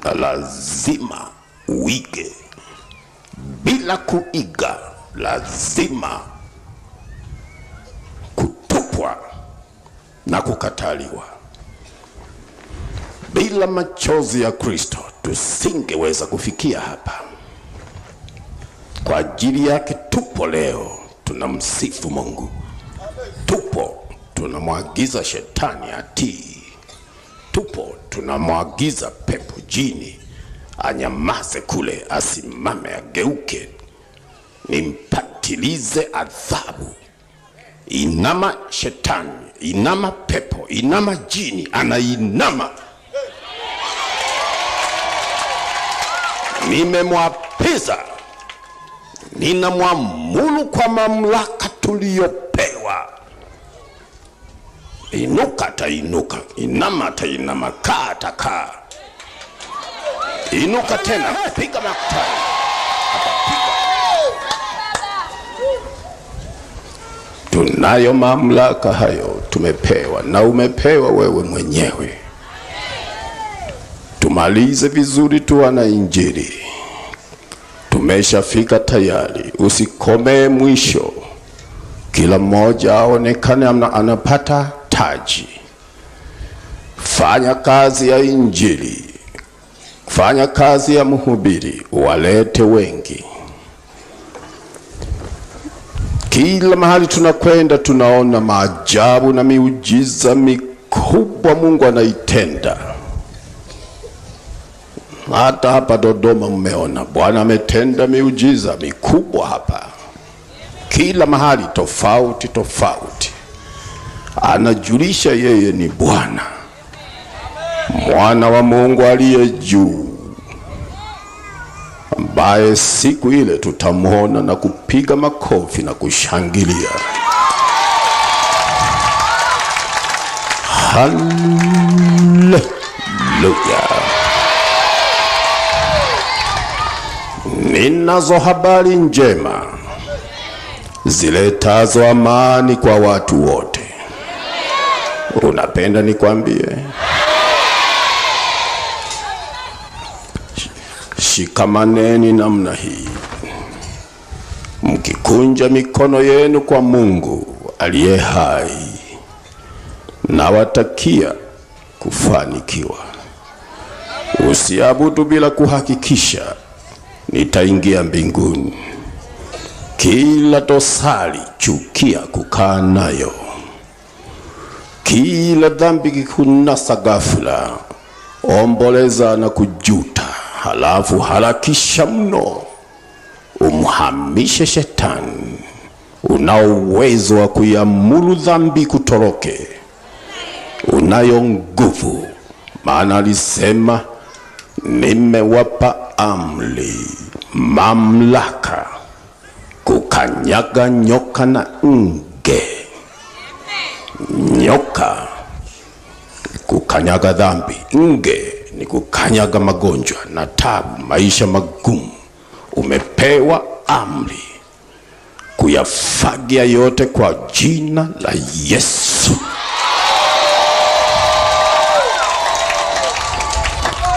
na lazima uige. Bila kuiga lazima kutupwa na kukataliwa. Bila machozi ya Kristo tusingeweza kufikia hapa. Kwa ajili yake tupo leo, tunamsifu Mungu. Tupo tunamwagiza shetani atii. Tupo tunamwagiza pepo jini anyamaze kule, asimame, ageuke, nimpatilize adhabu. Inama shetani, inama pepo, inama jini, anainama. Nimemwapiza, ninamwamuru kwa mamlaka tuliyopewa. Inuka atainuka, inama atainama, kaa atakaa. Inuka tena, piga makutano, atapiga. Tunayo mamlaka hayo, tumepewa na umepewa wewe mwenyewe. Tumalize vizuri tu wana injili. Tumeshafika tayari, usikome mwisho. Kila mmoja aonekane anapata taji. Fanya kazi ya injili. Fanya kazi ya mhubiri, walete wengi. Kila mahali tunakwenda tunaona maajabu na miujiza mikubwa Mungu anaitenda. Hata hapa Dodoma mmeona Bwana ametenda miujiza mikubwa hapa. Kila mahali tofauti tofauti. Anajulisha yeye ni Bwana, Mwana wa Mungu aliye juu, ambaye siku ile tutamwona na kupiga makofi na kushangilia. Haleluya. Ninazo habari njema ziletazo amani kwa watu wote. Unapenda nikwambie? Shikamaneni namna hii, mkikunja mikono yenu kwa Mungu aliye hai. Nawatakia kufanikiwa. Usiabudu bila kuhakikisha nitaingia mbinguni. Kila dosari chukia kukaa nayo. Kila dhambi kikunasa ghafla, omboleza na kujuta. Halafu harakisha mno umhamishe shetani. Unao uwezo wa kuiamuru dhambi kutoroke. Unayo nguvu, maana alisema nimewapa amri, mamlaka, kukanyaga nyoka na nge. Nyoka kukanyaga dhambi, nge ni kukanyaga magonjwa na tabu, maisha magumu. Umepewa amri kuyafagia yote kwa jina la Yesu.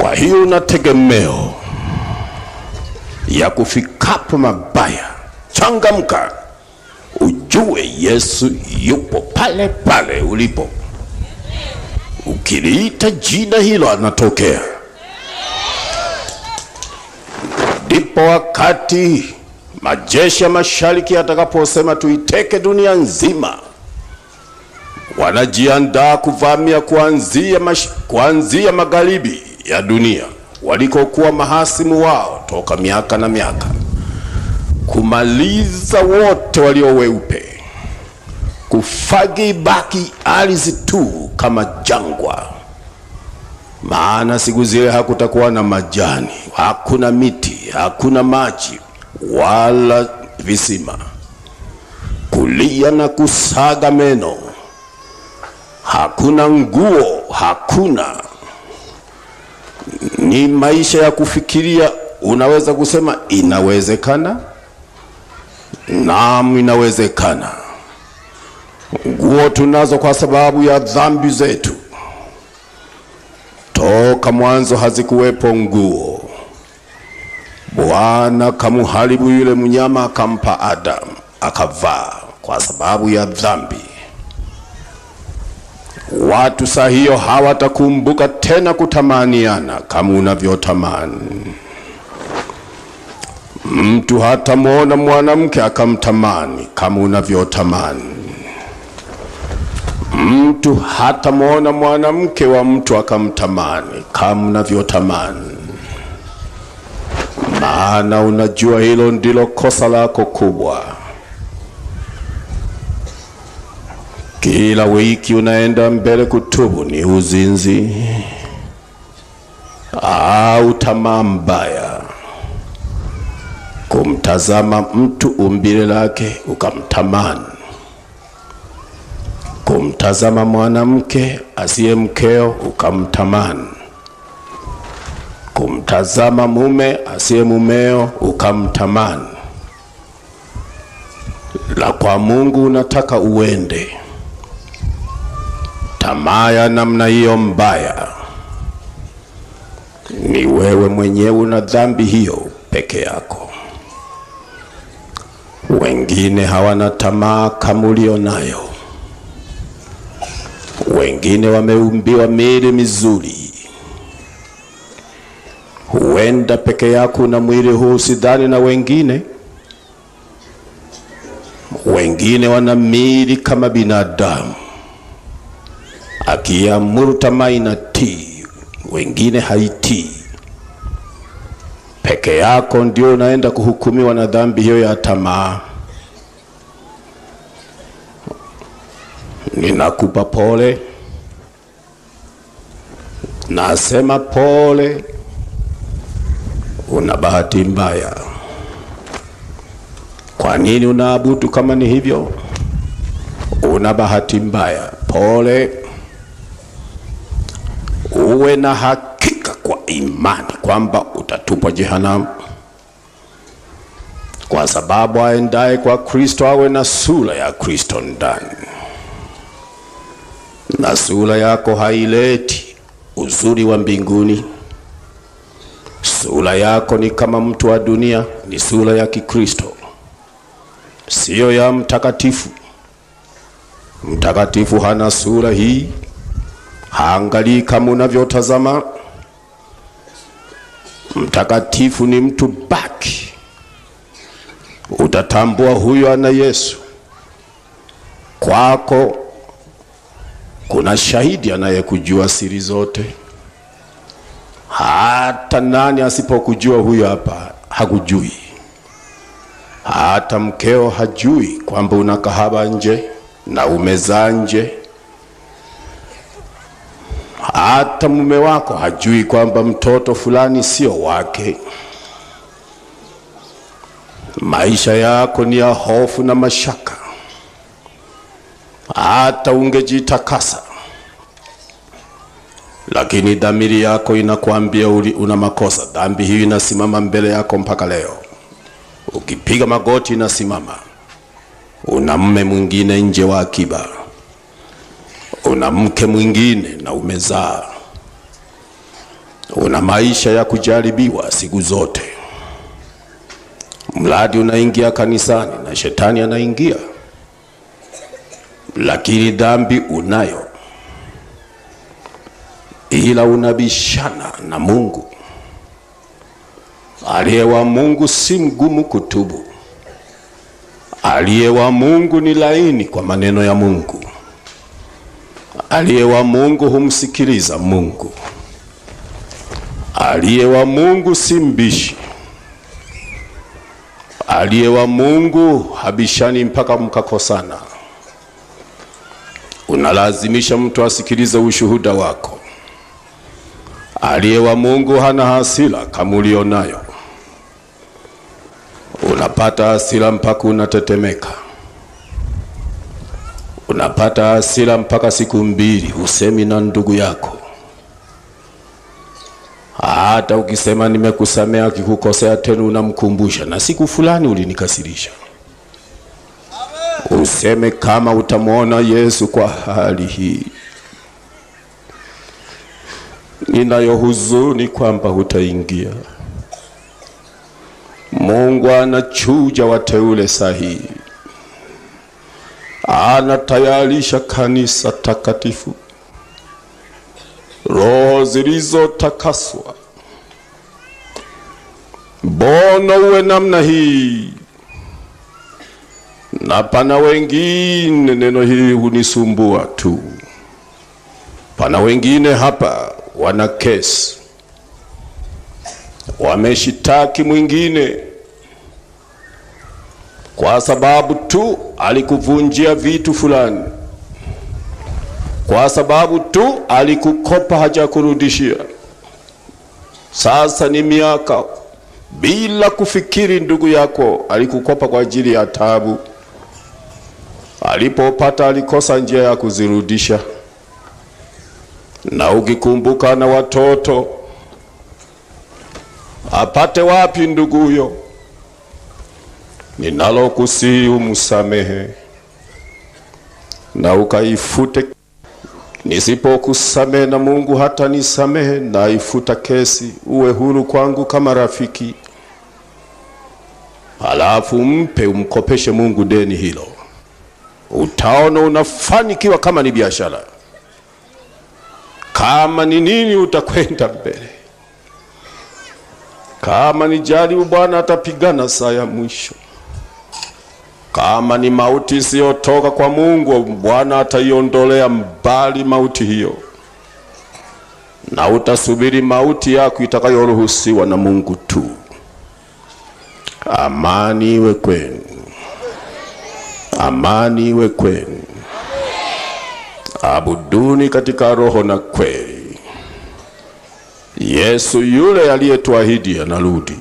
Kwa hiyo una tegemeo ya kufikapo mabaya. Changamka, ujue Yesu yupo pale pale ulipo. Ukiliita jina hilo anatokea. Ndipo wakati majeshi ya mashariki atakaposema tuiteke dunia nzima, wanajiandaa kuvamia kuanzia magharibi ya dunia, walikokuwa mahasimu wao toka miaka na miaka, kumaliza wote walio weupe, kufagi baki ardhi tu kama jangwa. Maana siku zile hakutakuwa na majani, hakuna miti, hakuna maji wala visima. Kulia na kusaga meno, hakuna nguo, hakuna. Ni maisha ya kufikiria. Unaweza kusema inawezekana? Naam, inawezekana. Nguo tunazo kwa sababu ya dhambi zetu. Toka toka mwanzo hazikuwepo nguo. Bwana kamuharibu yule mnyama, akampa Adamu akavaa kwa sababu ya dhambi. Watu saa hiyo hawatakumbuka tena kutamaniana kama unavyotamani. Mtu hatamuona mwanamke akamtamani kama unavyotamani. Mtu hatamuona mwanamke wa mtu akamtamani kama unavyotamani. Maana unajua hilo ndilo kosa lako kubwa. Kila wiki unaenda mbele kutubu ni uzinzi au tamaa mbaya. Kumtazama mtu umbile lake ukamtamani. Kumtazama mwanamke asiye mkeo ukamtamani. Kumtazama mume asiye mumeo ukamtamani. La kwa Mungu unataka uende. Tamaa ya namna hiyo mbaya ni wewe mwenyewe una dhambi hiyo peke yako. Wengine hawana tamaa kama ulio nayo. Wengine wameumbiwa miili mizuri. Huenda peke yako na mwili huu, sidhani na wengine. Wengine wana miili kama binadamu. Akiamuru tamaa inatii, wengine haitii. Peke yako ndio unaenda kuhukumiwa na dhambi hiyo ya tamaa. Ninakupa pole. Nasema pole. Una bahati mbaya. Kwa nini unaabudu kama ni hivyo? Una bahati mbaya. Pole. Uwe na hakika kwa imani kwamba utatupwa jehanamu. Kwa sababu aendaye kwa Kristo awe na sura ya Kristo ndani. Na sura yako haileti uzuri wa mbinguni. Sura yako ni kama mtu wa dunia, ni sura ya Kikristo, sio ya mtakatifu. Mtakatifu hana sura hii. Haangalii kama unavyotazama. Mtakatifu ni mtu baki. Utatambua huyo ana Yesu. Kwako kuna shahidi anayekujua siri zote. Hata nani asipokujua huyo hapa hakujui. Hata mkeo hajui kwamba una kahaba nje na umezaa nje. Hata mume wako hajui kwamba mtoto fulani sio wake. Maisha yako ni ya hofu na mashaka. Hata ungejitakasa, lakini dhamiri yako inakuambia una makosa. Dhambi hii inasimama mbele yako mpaka leo. Ukipiga magoti inasimama. Una mume mwingine nje wa akiba. Una mke mwingine na umezaa. Una maisha ya kujaribiwa siku zote. Mradi unaingia kanisani na shetani anaingia. Lakini dhambi unayo. Ila unabishana na Mungu. Aliye wa Mungu si mgumu kutubu. Aliye wa Mungu ni laini kwa maneno ya Mungu. Aliye wa Mungu humsikiliza Mungu. Aliye wa Mungu si mbishi. Aliye wa Mungu habishani mpaka mkakosana. Unalazimisha mtu asikilize ushuhuda wako. Aliye wa Mungu hana hasira kama ulionayo. Unapata hasira mpaka unatetemeka. Unapata hasira mpaka siku 2 usemi na ndugu yako. Hata ukisema nimekusamea, akikukosea tena unamkumbusha, na siku fulani ulinikasirisha. Useme kama utamuona Yesu kwa hali hii. ninayo huzuni kwamba hutaingia. Mungu anachuja wateule sahihi, anatayarisha kanisa takatifu, roho zilizotakaswa. Mbona uwe namna hii? Na pana wengine, neno hili hunisumbua tu. Pana wengine hapa wana kesi, wameshitaki mwingine kwa sababu tu alikuvunjia vitu fulani, kwa sababu tu alikukopa hajakurudishia. Sasa ni miaka bila kufikiri ndugu yako alikukopa kwa ajili ya taabu, alipopata alikosa njia ya kuzirudisha. Na ukikumbuka na watoto, apate wapi ndugu huyo? Ninalokusihi umsamehe na ukaifute. Nisipokusamehe na Mungu hata nisamehe, na ifuta kesi, uwe huru kwangu kama rafiki. Halafu umkopeshe Mungu deni hilo. Utaona unafanikiwa. Kama ni biashara, kama ni nini, utakwenda mbele. Kama ni jaribu, Bwana atapigana saa ya mwisho. Kama ni mauti isiyotoka kwa Mungu, Bwana ataiondolea mbali mauti hiyo, na utasubiri mauti yako itakayoruhusiwa na Mungu tu. Amani iwe kwenu. Amani iwe kwenu. Abuduni katika roho na kweli. Yesu yule aliyetuahidi anarudi.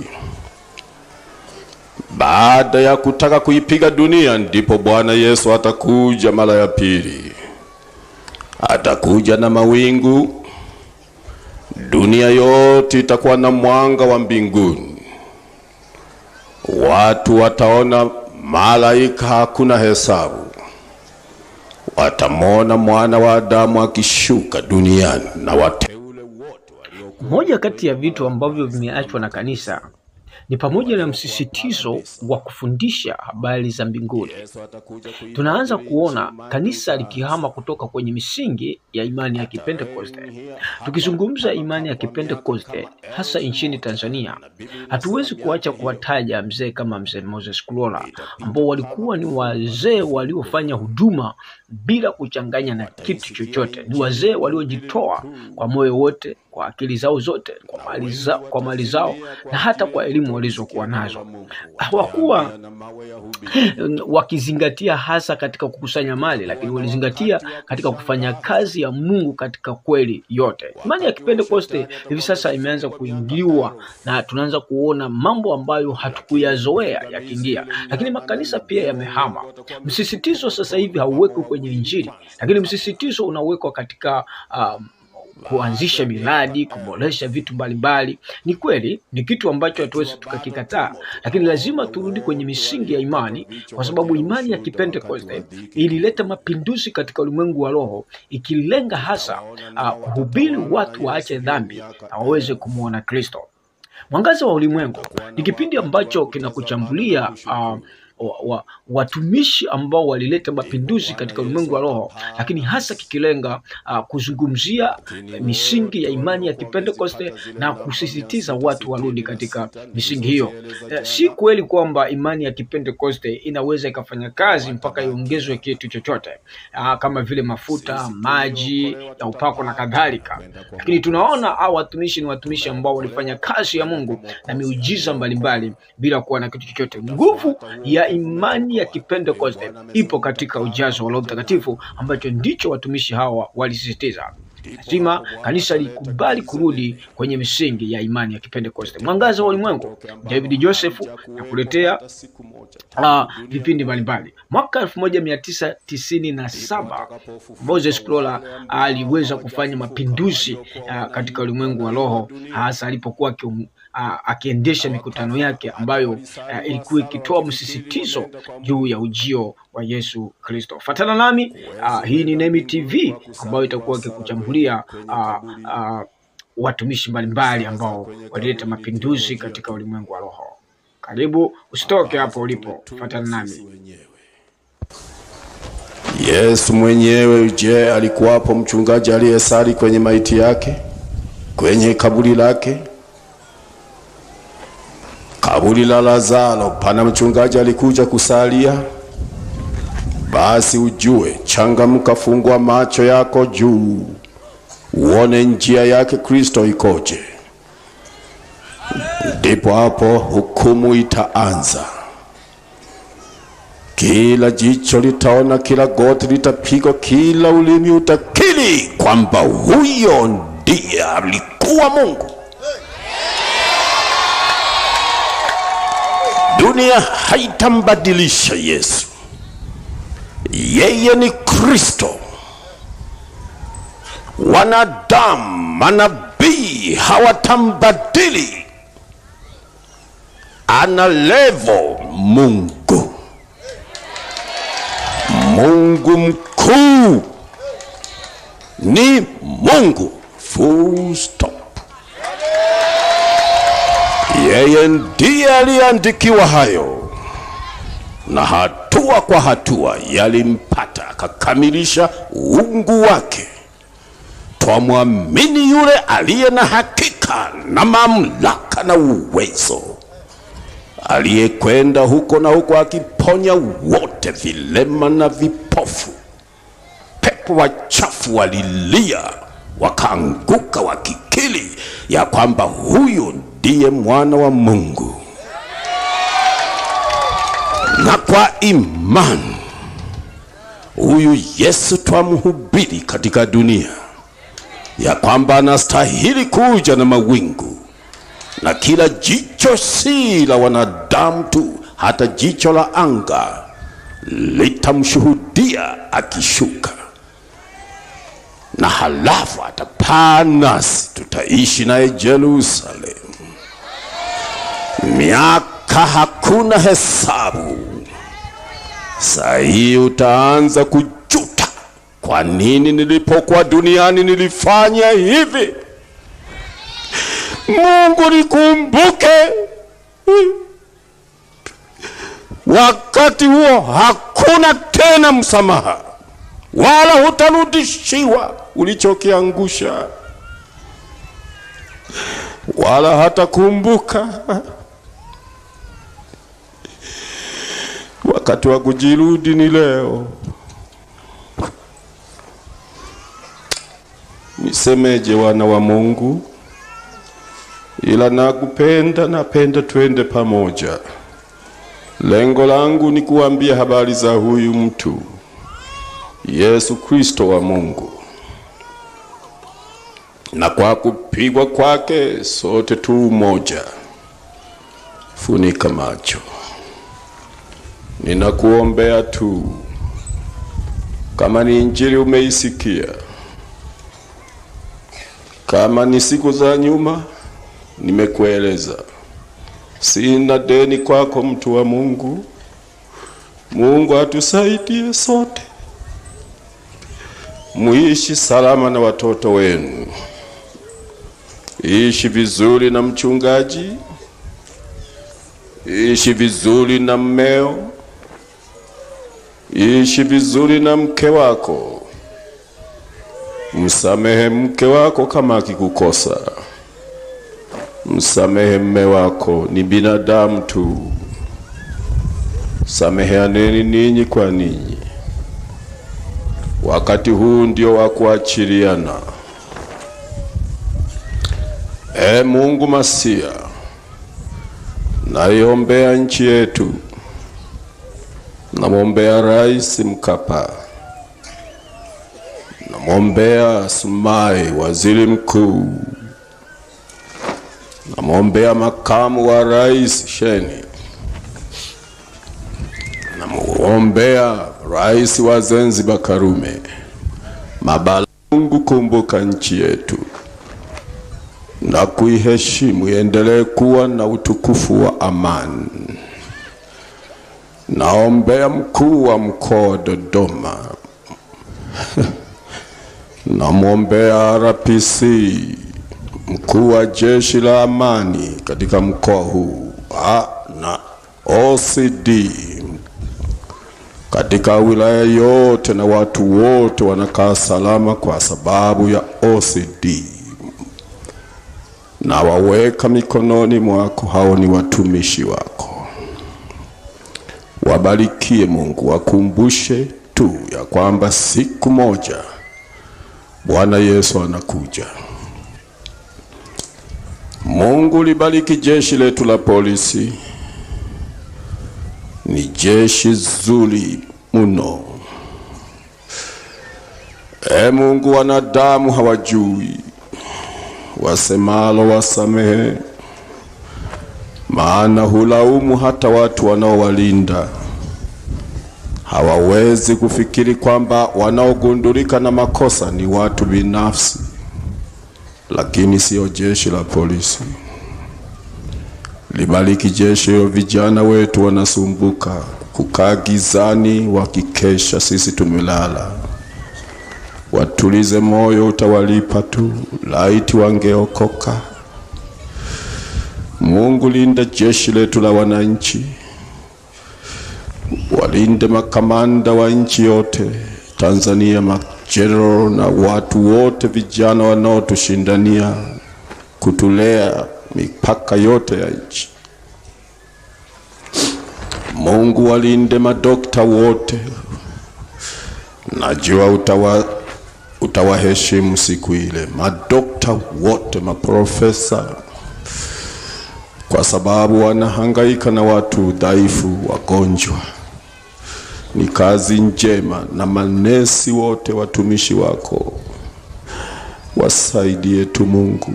Baada ya kutaka kuipiga dunia, ndipo Bwana Yesu atakuja mara ya pili. Atakuja na mawingu. Dunia yote itakuwa na mwanga wa mbinguni. Watu wataona malaika hakuna hesabu. Watamwona mwana wa Adamu akishuka duniani na wateule wote waliokuwa. Moja kati ya vitu ambavyo vimeachwa na kanisa ni pamoja na msisitizo wa kufundisha habari za mbinguni. Tunaanza kuona kanisa likihama kutoka kwenye misingi ya imani ya Kipentekoste. Tukizungumza imani ya Kipentekoste hasa nchini Tanzania, hatuwezi kuacha kuwataja mzee kama mzee Moses Kulola, ambao walikuwa ni wazee waliofanya huduma bila kuchanganya na kitu chochote. Ni wazee waliojitoa kwa moyo wote, kwa akili zao zote, kwa mali zao na hata kwa elimu walizokuwa nazo. Hawakuwa wakizingatia hasa katika kukusanya mali, lakini walizingatia katika kufanya kazi ya Mungu katika kweli yote. Imani ya Kipentekoste hivi sasa imeanza kuingiwa na tunaanza kuona mambo ambayo hatukuyazoea yakiingia, lakini makanisa pia yamehama. Msisitizo sasa hivi hauwekwi kwenye Injili, lakini msisitizo unawekwa katika kuanzisha miradi, kuboresha vitu mbalimbali. Ni kweli, ni kitu ambacho hatuwezi tukakikataa, lakini lazima turudi kwenye misingi ya imani, kwa sababu imani ya Kipentekoste ilileta mapinduzi katika ulimwengu wa roho, ikilenga hasa kuhubiri watu waache dhambi na waweze kumuona Kristo. Mwangaza wa Ulimwengu ni kipindi ambacho kinakuchambulia watumishi ambao walileta mapinduzi katika ulimwengu wa roho, lakini hasa kikilenga kuzungumzia misingi ya imani ya Kipentekoste na kusisitiza watu warudi katika misingi hiyo. Si kweli kwamba imani ya Kipentekoste inaweza ikafanya kazi mpaka iongezwe kitu chochote kama vile mafuta, maji na upako na kadhalika, lakini tunaona hao watumishi ni watumishi ambao walifanya kazi ya Mungu na miujiza mbalimbali bila kuwa na kitu chochote. Nguvu ya imani ya Kipentekoste ipo katika ujazo wa Roho Mtakatifu, ambacho ndicho watumishi hawa walisisitiza. Lazima kanisa likubali kurudi kwenye misingi ya imani ya Kipentekoste. Mwangaza wa Ulimwengu, David Joseph na kuletea vipindi mbalimbali. Mwaka 1997 Moses Kulola aliweza kufanya mapinduzi katika ulimwengu wa roho, hasa alipokuwa akiendesha mikutano yake ambayo ilikuwa ikitoa msisitizo juu ya ujio wa Yesu Kristo. Fuatana nami, hii ni Nemi TV ambayo itakuwa ikikuchambulia watumishi mbalimbali ambao walileta mapinduzi katika ulimwengu wa roho. Karibu, usitoke hapo ulipo, fuatana nami. Yesu mwenyewe, je, alikuwapo mchungaji aliyesali kwenye maiti yake, kwenye kaburi lake? Kaburi la Lazaro, pana mchungaji alikuja kusalia? Basi ujue, changamka, fungua macho yako juu, uone njia yake Kristo ikoje. Ndipo hapo hukumu itaanza. Kila jicho litaona, kila goti litapigwa, kila ulimi utakiri kwamba huyo ndiye alikuwa Mungu. Dunia haitambadilisha Yesu. Yeye ni Kristo. Wanadamu, manabii hawatambadili. Ana level Mungu. Mungu mkuu ni Mungu, full stop. Yeye ndiye aliandikiwa hayo, na hatua kwa hatua yalimpata, akakamilisha uungu wake. Twamwamini yule aliye na hakika na mamlaka na uwezo, aliyekwenda huko na huko akiponya wote, vilema na vipofu. Pepo wachafu walilia, wakaanguka wakikiri ya kwamba huyu ndiye mwana wa Mungu. Na kwa imani huyu Yesu twamhubiri katika dunia, ya kwamba anastahili kuja na mawingu, na kila jicho si la wanadamu tu, hata jicho la anga litamshuhudia akishuka. Na halafu atapaa nasi, tutaishi naye Jerusalem. Miaka hakuna hesabu. Saa hii utaanza kujuta, kwa nini nilipokuwa duniani nilifanya hivi? Mungu nikumbuke. Wakati huo hakuna tena msamaha, wala hutarudishiwa ulichokiangusha, wala hata kumbuka. Wakati wa kujirudi ni leo. Nisemeje, wana wa Mungu? Ila napenda twende pamoja. Lengo langu ni kuambia habari za huyu mtu, Yesu Kristo wa Mungu. Na kwa kupigwa kwake sote tu moja. Funika macho. Ninakuombea tu, kama ni injili umeisikia, kama ni siku za nyuma nimekueleza, sina deni kwako, mtu wa Mungu. Mungu atusaidie sote muishi salama na watoto wenu. Ishi vizuri na mchungaji, ishi vizuri na mmeo, ishi vizuri na mke wako. Msamehe mke wako kama akikukosa. Msamehe mme wako, ni binadamu tu. Sameheaneni ninyi kwa ninyi. Wakati huu ndio wa kuachiliana. Mungu Masia, naiombea nchi yetu. Namwombea Rais Mkapa. Namwombea Sumai, waziri mkuu. Namwombea makamu wa rais Sheni. Namwombea rais wa Zanzibar Karume. Mungu, kumbuka nchi yetu na kuiheshimu, iendelee kuwa na utukufu wa amani. Naombea mkuu wa mkoa Dodoma. Namwombea RPC mkuu wa jeshi la amani katika mkoa huu na OCD katika wilaya yote, na watu wote wanakaa salama kwa sababu ya OCD. Na waweka mikononi mwako, hao ni watumishi wako. Wabarikie Mungu, wakumbushe tu ya kwamba siku moja Bwana Yesu anakuja. Mungu libariki jeshi letu la polisi, ni jeshi zuri mno. Mungu, wanadamu hawajui, wasemalo wasamehe, maana hulaumu hata watu wanaowalinda. Hawawezi kufikiri kwamba wanaogundulika na makosa ni watu binafsi, lakini sio jeshi la polisi. Libariki jeshi ya vijana wetu wanasumbuka kukaa gizani wakikesha, sisi tumelala. Watulize moyo, utawalipa tu, laiti wangeokoka. Mungu, linda jeshi letu la wananchi, walinde makamanda wa nchi yote Tanzania, majenerali na watu wote, vijana wanaotushindania kutulea mipaka yote ya nchi. Mungu, walinde madokta wote, najua utawaheshimu siku ile, madokta wote, maprofesa, kwa sababu wanahangaika na watu dhaifu, wagonjwa. Ni kazi njema. Na manesi wote, watumishi wako, wasaidie tu Mungu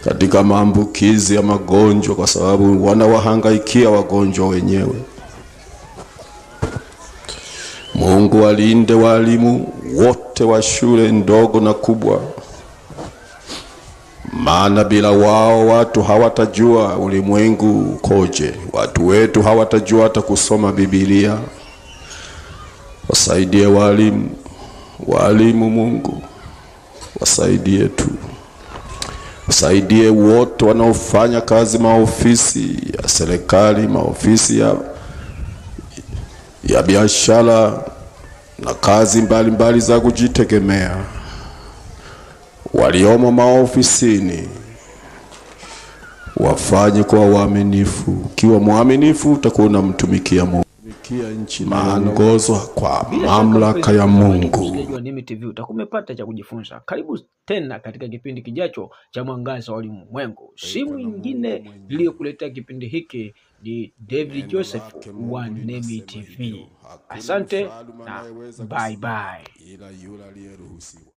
katika maambukizi ya magonjwa, kwa sababu wanawahangaikia wagonjwa wenyewe. Mungu, walinde walimu wote wa shule ndogo na kubwa, maana bila wao watu hawatajua ulimwengu ukoje. Watu wetu hawatajua hata kusoma Biblia. Wasaidie walimu Mungu, wasaidie tu. Wasaidie wote wanaofanya kazi maofisi ya serikali, maofisi ya biashara na kazi mbalimbali za kujitegemea. Waliomo maofisini wafanye kwa uaminifu. Ukiwa mwaminifu utakuwa unamtumikia Mungu. Nchi inaongozwa kwa mamlaka ya Mungu. Msikilizaji wa Nemi TV, utakuwa umepata cha kujifunza. Karibu tena katika kipindi kijacho cha Mwangaza wa Ulimwengu. Simu nyingine iliyokuletea kipindi hiki ni David Joseph wa Nemi TV. Asante na bye bye.